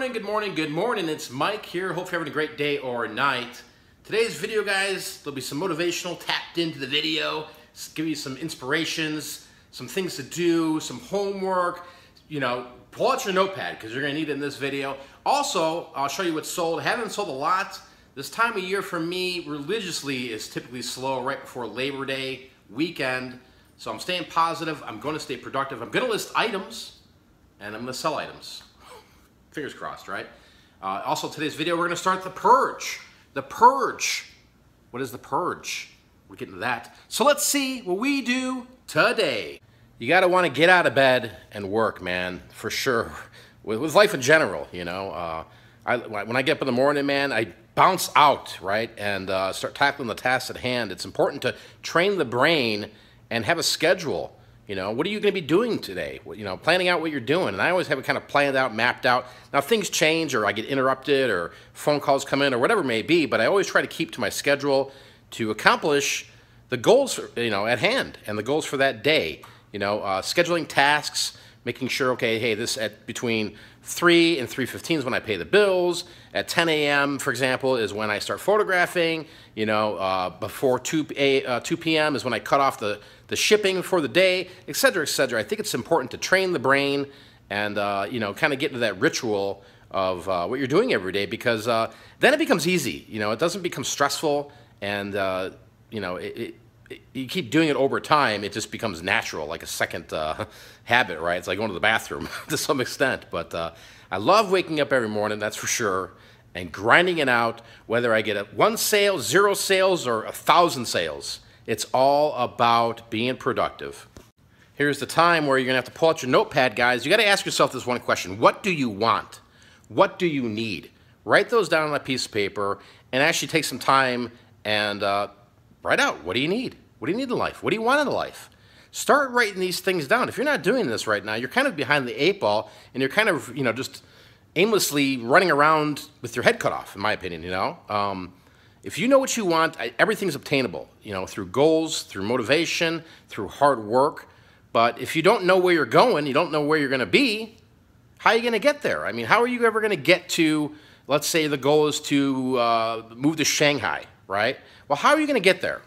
good morning, good morning. It's Mike here. Hope you're having a great day or night. Today's video, guys, there'll be some motivational tapped into the video, give you some inspirations, some things to do, some homework. You know, pull out your notepad because you're going to need it in this video. Also, I'll show you what's sold. I haven't sold a lot. This time of year for me, religiously, is typically slow right before Labor Day weekend. So I'm staying positive. I'm going to stay productive. I'm going to list items, and I'm going to sell items. Fingers crossed, right? Also, today's video, we're going to start the Purge. The Purge. What is the Purge? We'll get into that. So let's see what we do today. You got to want to get out of bed and work, man, for sure. With life in general, you know. When I get up in the morning, man, I bounce out, right, and start tackling the tasks at hand. It's important to train the brain and have a schedule. You know, what are you going to be doing today? You know, planning out what you're doing. And I always have it kind of planned out, mapped out. Now, things change, or I get interrupted, or phone calls come in, or whatever it may be, but I always try to keep to my schedule to accomplish the goals, you know, at hand, and the goals for that day. You know, scheduling tasks, making sure, okay, hey, this at between 3 and 3:15 is when I pay the bills. At 10 a.m., for example, is when I start photographing. You know, before 2 p.m. is when I cut off the shipping for the day, et cetera, et cetera. I think it's important to train the brain and, you know, kind of get into that ritual of what you're doing every day, because then it becomes easy. You know, it doesn't become stressful, and, you know, you keep doing it over time, it just becomes natural, like a second habit, right? It's like going to the bathroom to some extent. But I love waking up every morning, that's for sure, and grinding it out, whether I get 1 sale, 0 sales, or 1,000 sales. It's all about being productive. Here's the time where you're going to have to pull out your notepad, guys. You got to ask yourself this one question. What do you want? What do you need? Write those down on a piece of paper and actually take some time and write out, what do you need? What do you need in life? What do you want in life? Start writing these things down. If you're not doing this right now, you're kind of behind the 8 ball, and you're kind of, you know, just aimlessly running around with your head cut off, in my opinion, you know. If you know what you want, everything's obtainable, you know, through goals, through motivation, through hard work. But if you don't know where you're going, you don't know where you're going to be, how are you going to get there? I mean, how are you ever going to get to, let's say the goal is to move to Shanghai, right? Well, how are you going to get there?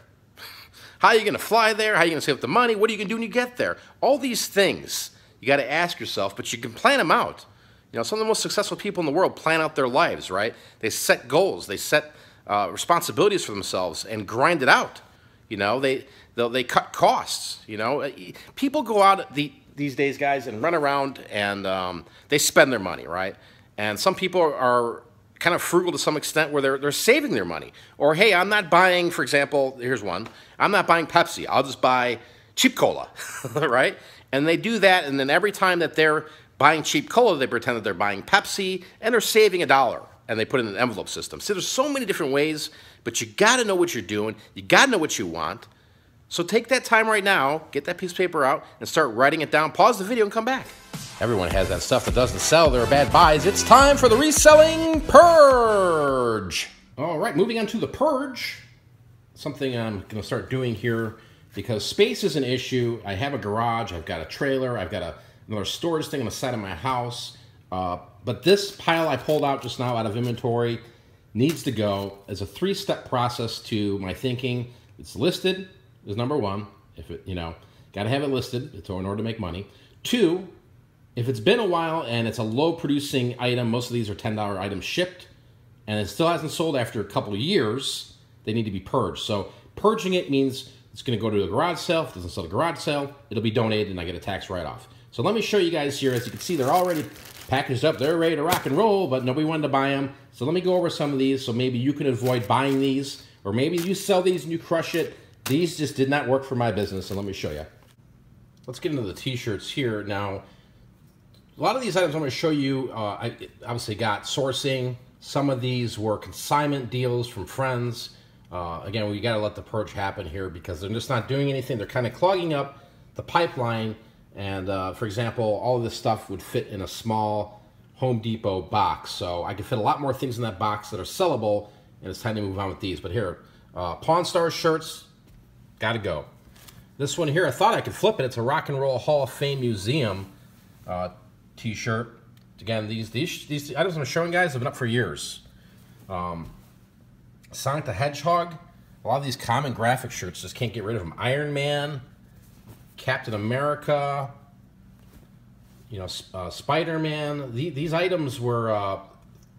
How are you going to fly there? How are you going to save up the money? What are you going to do when you get there? All these things you got to ask yourself, but you can plan them out. You know, some of the most successful people in the world plan out their lives, right? They set goals. They set responsibilities for themselves and grind it out. You know, they cut costs. You know, people go out these days, guys, and run around and they spend their money, right? And some people are kind of frugal to some extent where they're saving their money. Or, hey, I'm not buying, for example, here's one, I'm not buying Pepsi, I'll just buy cheap cola, right? And they do that, and then every time that they're buying cheap cola, they pretend that they're buying Pepsi, and they're saving $1, and they put it in an envelope system. See, there's so many different ways, but you gotta know what you're doing, you gotta know what you want. So take that time right now, get that piece of paper out, and start writing it down, pause the video, and come back. Everyone has that stuff that doesn't sell. There are bad buys. It's time for the reselling Purge. All right, moving on to the Purge. Something I'm going to start doing here because space is an issue. I have a garage. I've got a trailer. I've got another storage thing on the side of my house. But this pile I pulled out just now out of inventory needs to go. It's a 3-step process to my thinking. It's listed is number 1. If it, you know, got to have it listed in order to make money. 2, if it's been a while and it's a low-producing item, most of these are $10 items shipped, and it still hasn't sold after a couple of years, they need to be purged. So purging it means it's going to go to a garage sale. If it doesn't sell at a garage sale, it'll be donated, and I get a tax write-off. So let me show you guys here. As you can see, they're already packaged up. They're ready to rock and roll, but nobody wanted to buy them. So let me go over some of these so maybe you can avoid buying these, or maybe you sell these and you crush it. These just did not work for my business, and let me show you. Let's get into the t-shirts here. Now, a lot of these items I'm going to show you, I obviously got sourcing. Some of these were consignment deals from friends. Again, we got to let the purge happen here because they're just not doing anything. They're kind of clogging up the pipeline. And for example, all of this stuff would fit in a small Home Depot box. So I could fit a lot more things in that box that are sellable, and it's time to move on with these. But here, Pawn Stars shirts, got to go. This one here, I thought I could flip it. It's a Rock and Roll Hall of Fame Museum t-shirt. Again, these items I'm showing, guys, have been up for years. Sonic the Hedgehog. A lot of these common graphic shirts just can't get rid of them. Iron Man, Captain America, you know, Spider-Man. These items were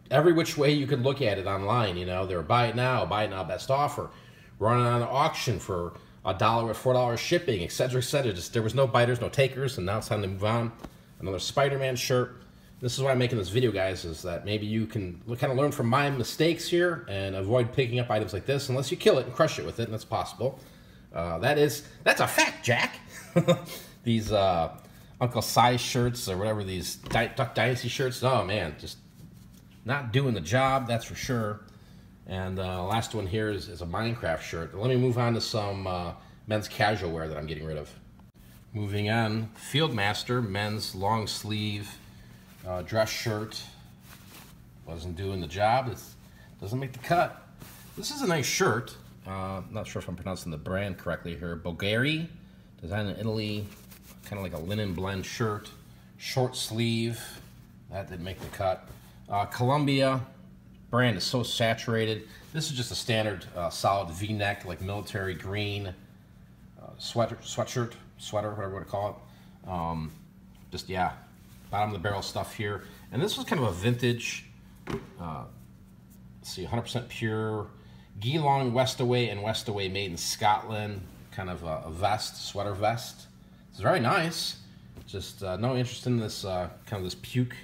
every which way you could look at it online. You know, they were buy it now, best offer, running on an auction for $1 with $4 shipping, etc., etc. Just there was no biters, no takers, and now it's time to move on. Another Spider-Man shirt. This is why I'm making this video, guys, is that maybe you can kind of learn from my mistakes here and avoid picking up items like this unless you kill it and crush it with it, and that's possible. That's a fact, Jack. These Uncle Si shirts or whatever, these Duck Dynasty shirts, oh man, just not doing the job, that's for sure. And last one here is a Minecraft shirt. Let me move on to some men's casual wear that I'm getting rid of. Moving on, Fieldmaster men's long sleeve dress shirt. Wasn't doing the job. It doesn't make the cut. This is a nice shirt. Not sure if I'm pronouncing the brand correctly here. Bulgari, designed in Italy. Kind of like a linen blend shirt. Short sleeve. That didn't make the cut. Columbia. Brand is so saturated. This is just a standard solid V-neck, like military green sweater, whatever you want to call it. Just, yeah, bottom of the barrel stuff here. And this was kind of a vintage, let's see, 100% pure Geelong Westaway and Westaway made in Scotland, kind of a vest, sweater vest. It's very nice. Just no interest in this kind of this puke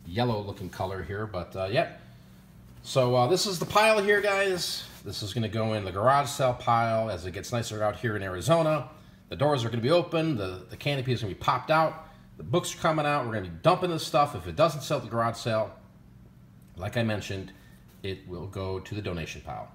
yellow looking color here, but yeah. So this is the pile here, guys. This is going to go in the garage sale pile as it gets nicer out here in Arizona. The doors are going to be open. The canopy is going to be popped out. The books are coming out. We're going to be dumping this stuff. If it doesn't sell at the garage sale, like I mentioned, it will go to the donation pile.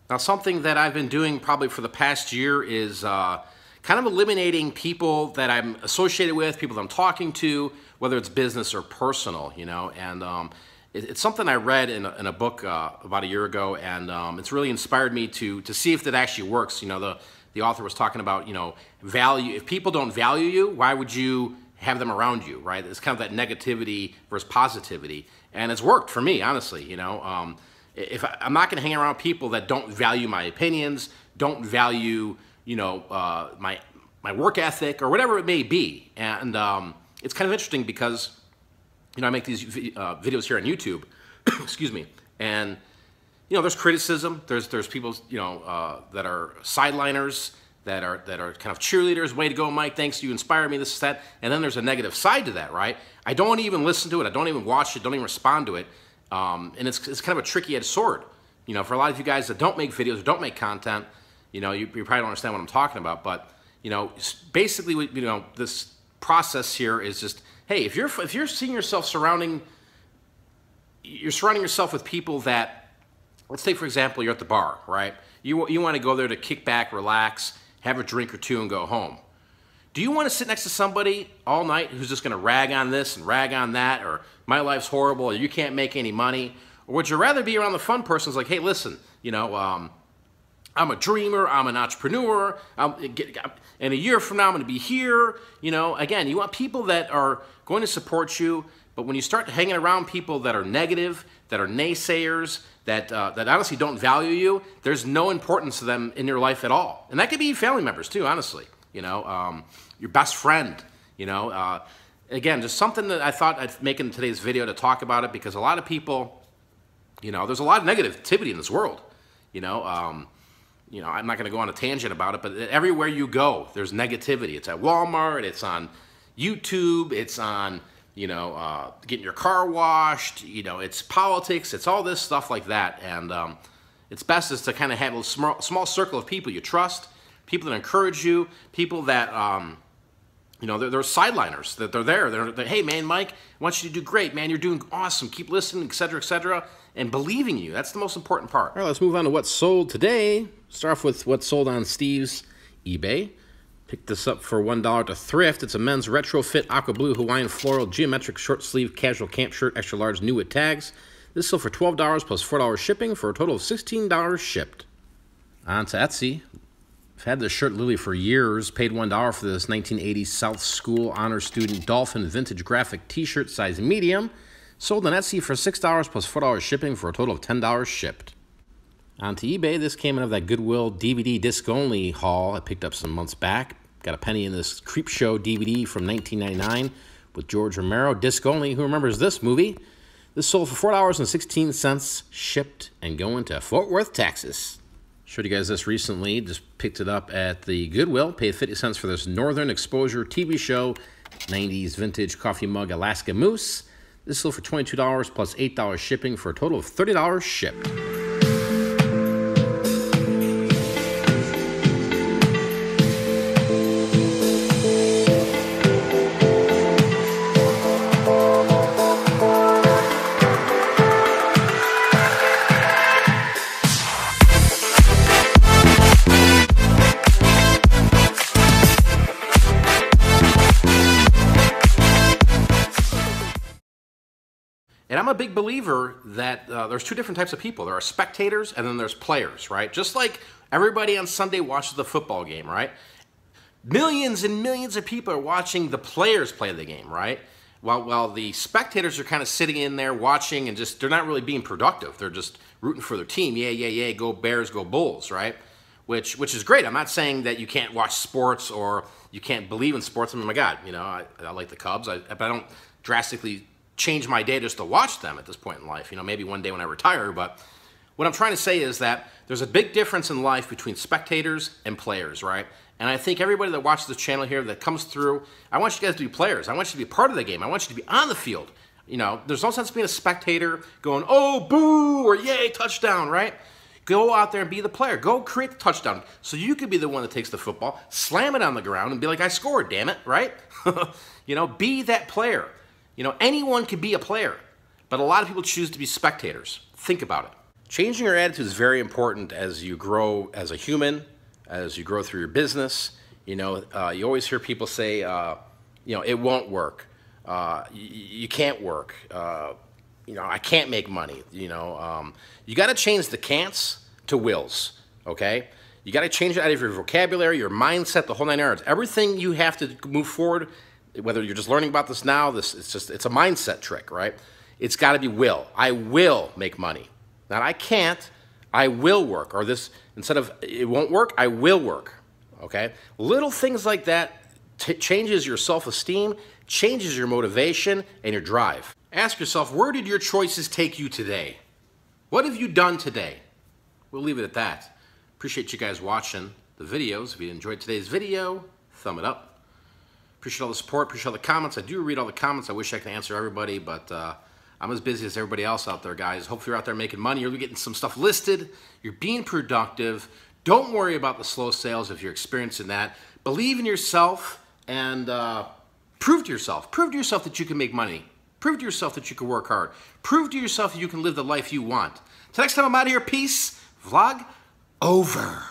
Now, something that I've been doing probably for the past year is kind of eliminating people that I'm associated with, people that I'm talking to, whether it's business or personal, you know. And it's something I read in a book about a year ago, and it's really inspired me to see if that actually works. You know, the author was talking about, you know, value. If people don't value you, why would you have them around you, right? It's kind of that negativity versus positivity, and it's worked for me, honestly. You know, I'm not going to hang around people that don't value my opinions, don't value, you know, my work ethic or whatever it may be. And it's kind of interesting because, you know, I make these videos here on YouTube, excuse me, and, you know, there's criticism, there's people, you know, that are sideliners, that are kind of cheerleaders, way to go, Mike, thanks, you inspire me, this, that, and then there's a negative side to that, right? I don't even listen to it, I don't even watch it, don't even respond to it, and it's kind of a tricky-edged sword. You know, for a lot of you guys that don't make videos, or don't make content, you know, you probably don't understand what I'm talking about, but, you know, basically, you know, this process here is just, hey, if you're seeing yourself surrounding yourself with people that, let's say, for example, you're at the bar, right? You want to go there to kick back, relax, have a drink or two, and go home. Do you want to sit next to somebody all night who's just going to rag on this and rag on that, or my life's horrible, or you can't make any money? Or would you rather be around the fun person who's like, hey, listen, you know, I'm a dreamer, I'm an entrepreneur, and a year from now I'm going to be here. You know, again, you want people that are going to support you, but when you start hanging around people that are negative, that are naysayers, that honestly don't value you, there's no importance to them in your life at all. And that could be family members too, honestly. You know, your best friend, you know. Again, just something that I thought I'd make in today's video to talk about it, because a lot of people, you know, there's a lot of negativity in this world, you know. I'm not going to go on a tangent about it, but everywhere you go, there's negativity. It's at Walmart, it's on YouTube, it's on, you know, getting your car washed, you know, it's politics, it's all this stuff like that. And it's best is to kind of have a small circle of people you trust, people that encourage you, people that, you know, they're sideliners, that they're there. They're, hey, man, Mike, I want you to do great, man. You're doing awesome. Keep listening, etc., and believing you. That's the most important part. All right, let's move on to what's sold today. Start off with what's sold on Steve's eBay. Picked this up for $1 to thrift. It's a men's retrofit aqua blue Hawaiian floral geometric short sleeve casual camp shirt, extra large, new with tags. This sold for $12 plus $4 shipping for a total of $16 shipped. On to Etsy. I've had this shirt literally for years. Paid $1 for this 1980 South School Honor Student Dolphin Vintage Graphic T-shirt, size medium. Sold on Etsy for $6 plus $4 shipping for a total of $10 shipped. Onto eBay, this came out of that Goodwill DVD disc-only haul I picked up some months back. Got a penny in this Creepshow DVD from 1999 with George Romero, disc-only. Who remembers this movie? This sold for $4.16, shipped and going to Fort Worth, Texas. Showed you guys this recently. Just picked it up at the Goodwill. Paid 50 cents for this Northern Exposure TV show, 90s vintage coffee mug Alaska Moose. This sold for $22 plus $8 shipping for a total of $30 shipped. And I'm a big believer that there's two different types of people. There are spectators and then there's players, right? Just like everybody on Sunday watches the football game, right? Millions and millions of people are watching the players play the game, right? While the spectators are kind of sitting in there watching and just, they're not really being productive. They're just rooting for their team. Yeah, yeah, yeah, go Bears, go Bulls, right? Which is great. I'm not saying that you can't watch sports or you can't believe in sports. I mean, my God, you know, I like the Cubs, but I don't drastically change my day just to watch them at this point in life. You know, maybe one day when I retire, but what I'm trying to say is that there's a big difference in life between spectators and players, right? And I think everybody that watches this channel here that comes through, I want you guys to be players. I want you to be part of the game. I want you to be on the field. You know, there's no sense being a spectator going, oh, boo, or yay, touchdown, right? Go out there and be the player. Go create the touchdown so you could be the one that takes the football, slam it on the ground, and be like, I scored, damn it, right? You know, be that player. You know, anyone can be a player, but a lot of people choose to be spectators. Think about it. Changing your attitude is very important as you grow as a human, as you grow through your business. You know, you always hear people say, you know, it won't work. You can't work. You know, I can't make money. You know, you got to change the can'ts to wills, okay? You got to change it out of your vocabulary, your mindset, the whole nine yards. Everything you have to move forward, whether you're just learning about this now, it's a mindset trick, right? It's got to be will. I will make money. Not I can't, I will work. Or this, instead of it won't work, I will work, okay? Little things like that changes your self-esteem, changes your motivation and your drive. Ask yourself, where did your choices take you today? What have you done today? We'll leave it at that. Appreciate you guys watching the videos. If you enjoyed today's video, thumb it up. Appreciate all the support, appreciate all the comments. I do read all the comments. I wish I could answer everybody, but I'm as busy as everybody else out there, guys. Hopefully you're out there making money. You're getting some stuff listed. You're being productive. Don't worry about the slow sales if you're experiencing that. Believe in yourself and prove to yourself. Prove to yourself that you can make money. Prove to yourself that you can work hard. Prove to yourself that you can live the life you want. Till next time, I'm out of here. Peace. Vlog over.